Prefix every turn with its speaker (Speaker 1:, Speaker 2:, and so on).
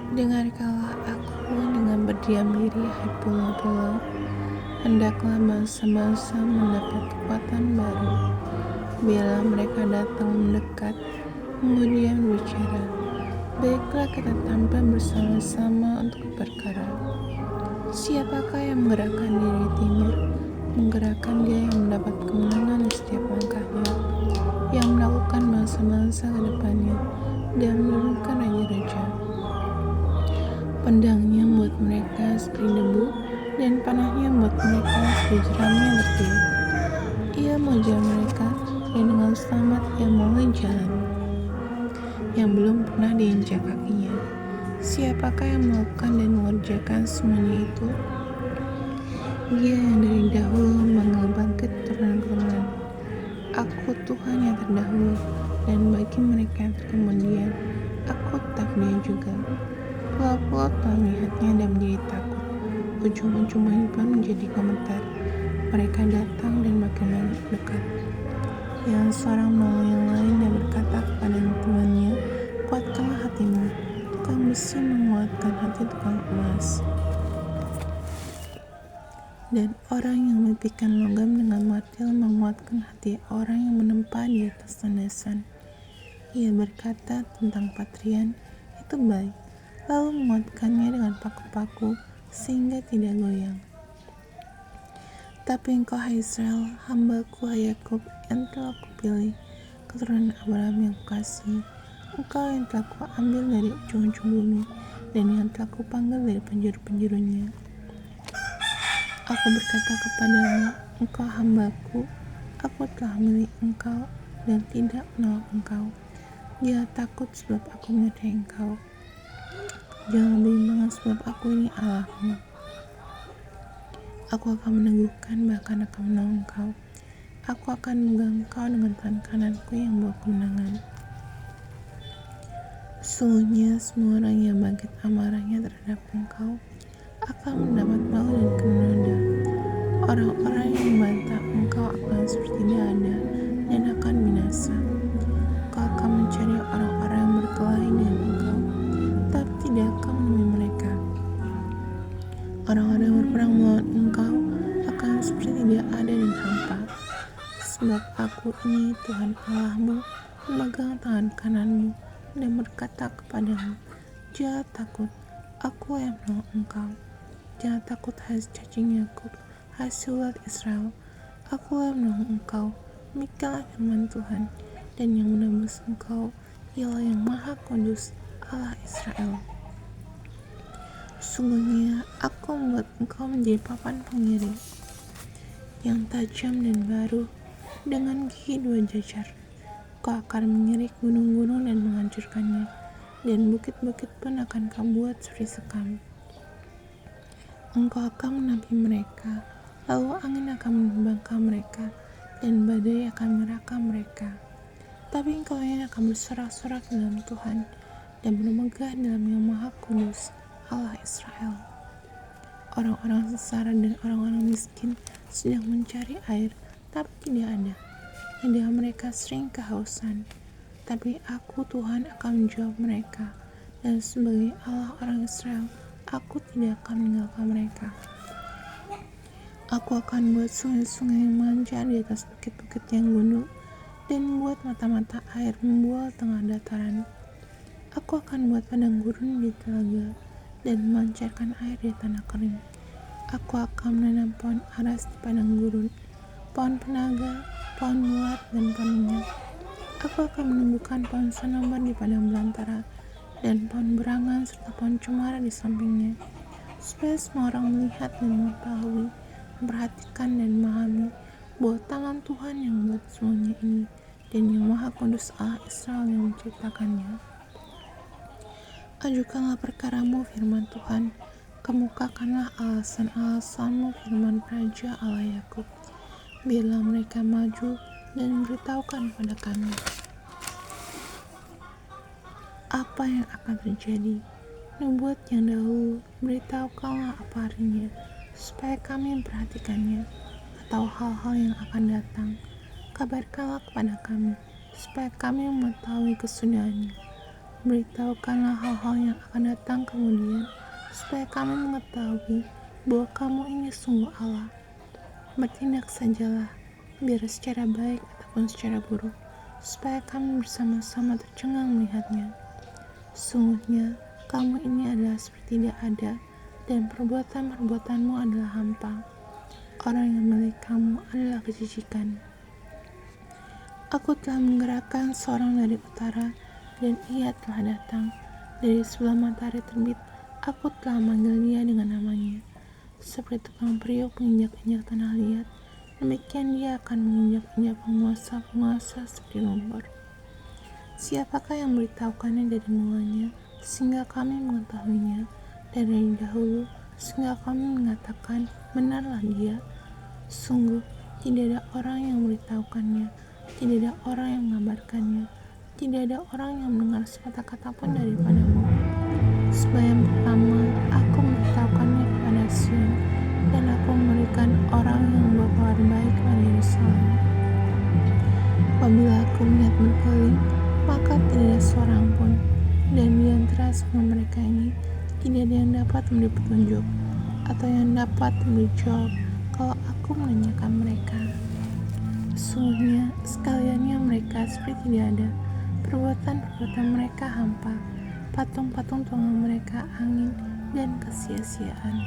Speaker 1: Dengarkanlah aku dengan berdiam diri, hai pulau-pulau. Hendaklah bangsa-bangsa mendapat kekuatan baru. Bila mereka datang mendekat, kemudian bicara, baiklah kita tampil bersama-sama untuk perkara. Siapakah yang menggerakkan diri timur? Menggerakkan dia yang mendapat kemenangan di setiap langkahnya, yang melakukan bangsa-bangsa ke depannya, dan menurunkan raja-raja. Pedangnya membuat mereka seperti debu, dan panahnya membuat mereka seperti jeram yang bertiup. Ia mengejar mereka, dan dengan selamat ia mulai jalan yang belum pernah diinjak kakinya. Siapakah yang melakukan dan mengerjakan semuanya itu? Dia yang dari dahulu membangkit keturunan-keturunan. Aku Tuhan yang terdahulu, dan bagi mereka yang terkemudian, aku tetap dia juga. Pulau-pulau telah melihatnya dan menjadi takut. Ujung-ujung bumi pun menjadi gemetar. Mereka datang dan makin dekat. Yang seorang menolong yang lain dan berkata kepada temannya, kuatkanlah hatimu. Tukang besi menguatkan hati tukang emas. Dan orang yang memipihkan logam dengan martil menguatkan hati orang yang menempa di atas landasan. Ia berkata tentang patrian, itu baik, lalu menguatkannya dengan paku-paku sehingga tidak goyang. Tapi engkau hai Israel, hambaku hai Yakub yang telah kupilih, keturunan Abraham yang kukasihi, engkau yang telah kuambil dari ujung-ujung bumi dan yang telah kupanggil dari penjuru-penjurunya. Aku berkata kepadamu, engkau hambaku, aku telah memilih engkau dan tidak menolak engkau. Jangan takut sebab aku menyertai engkau. Jangan bimbang sebab aku ini Allahmu. Aku akan meneguhkan bahkan akan menolong engkau. Aku akan memegang engkau dengan tangan kananku yang bawa kemenangan. Sesungguhnya semua orang yang bangkit amarahnya terhadap engkau akan mendapat malu dan kena noda. Orang-orang yang membantah engkau akan seperti tidak ada dan akan binasa. Engkau akan mencari orang-orang yang berkelahi dengan engkau, tapi tidak akan menemui mereka. Orang-orang yang berperang melawan engkau akan seperti tidak ada dan hampa. Sebab aku ini Tuhan Allahmu, memegang tangan kananmu dan berkata kepadamu, jangan takut, aku yang menolong engkau. Jangan takut hai cacing Yakub, hai ulat Israel, aku yang menolong engkau. Demikianlah firman Tuhan, dan yang menebus engkau ialah yang Maha Kudus, Allah Israel. Sungguhnya aku membuat engkau menjadi papan pengiring yang tajam dan baru, dengan gigi 2 jajar. Kau akan mengirik gunung-gunung dan menghancurkannya, dan bukit-bukit pun akan kau buat seperti sekam. Engkau akan menapi mereka, lalu angin akan membangkang mereka, dan badai akan merakam mereka. Tapi engkau yang akan bersorak-sorak dalam Tuhan, dan bermegah dalam Yang Maha Kudus, Allah Israel. Orang-orang sengsara dan orang-orang miskin sedang mencari air, tapi tidak ada. Lidah mereka sering kehausan, tapi aku Tuhan akan menjawab mereka, dan sebagai Allah orang Israel, aku tidak akan meninggalkan mereka. Aku akan buat sungai-sungai yang memancar di atas bukit-bukit yang gundul, dan membuat mata-mata air membual tengah dataran. Aku akan buat padang gurun di telaga, dan memancarkan air di tanah kering. Aku akan menanam pohon aras di padang gurun, pohon penaga, pohon bulat, dan pohon minyak. Aku akan menumbuhkan pohon sonomor di padang belantara, dan pohon berangan serta pohon cemara di sampingnya, supaya semua orang melihat dan mengetahui, memperhatikan dan memahami bahwa tangan Tuhan yang membuat semuanya ini, dan Yang Maha Kudus Allah Israel yang menciptakannya. Ajukanlah perkaramu, firman Tuhan, kemukakanlah alasan-alasanmu, firman Raja Allah Yakub. Biarlah mereka maju dan memberitahukan kepada kami apa yang akan terjadi. Nubuat yang dahulu, beritahukanlah apa harinya, supaya kami memperhatikannya, atau hal-hal yang akan datang. Kabarkanlah kepada kami, supaya kami mengetahui kesudahannya. beritahukanlah hal-hal yang akan datang kemudian, supaya kami mengetahui bahwa kamu ini sungguh Allah. Bertindak sajalah, biar secara baik ataupun secara buruk, supaya kami bersama-sama tercengang melihatnya. Sungguhnya, kamu ini adalah seperti tidak ada, dan perbuatan-perbuatanmu adalah hampa. Orang yang milik kamu adalah kejijikan. Aku telah menggerakkan seorang dari utara, dan ia telah datang. Dari sebelum matahari terbit, aku telah memanggil dia dengan namanya. Seperti tukang periuk menginjak-injak tanah liat, demikian dia akan menginjak-injak penguasa-penguasa seperti lumpur. Siapakah yang memberitahukannya dari mulanya, sehingga kami mengetahuinya, dan dari dahulu, sehingga kami mengatakan, benarlah dia. Sungguh, tidak ada orang yang memberitahukannya, tidak ada orang yang mengabarkannya, tidak ada orang yang mendengar sepatah kata pun daripadamu. Sebab yang pertama, aku memberitahukannya kepada Sion, dan aku memberikan orang yang membawa kabar baik kepada Yerusalem. Apabila aku melihat berkeliling, maka tidak ada seorang pun, dan di antara semua mereka ini, tidak ada yang dapat memberi petunjuk, atau yang dapat memberi jawab kalau aku menanyakan mereka. Sesungguhnya, sekaliannya mereka seperti tidak ada, perbuatan-perbuatan mereka hampa, patung-patung tuangan mereka angin dan kesia-siaan.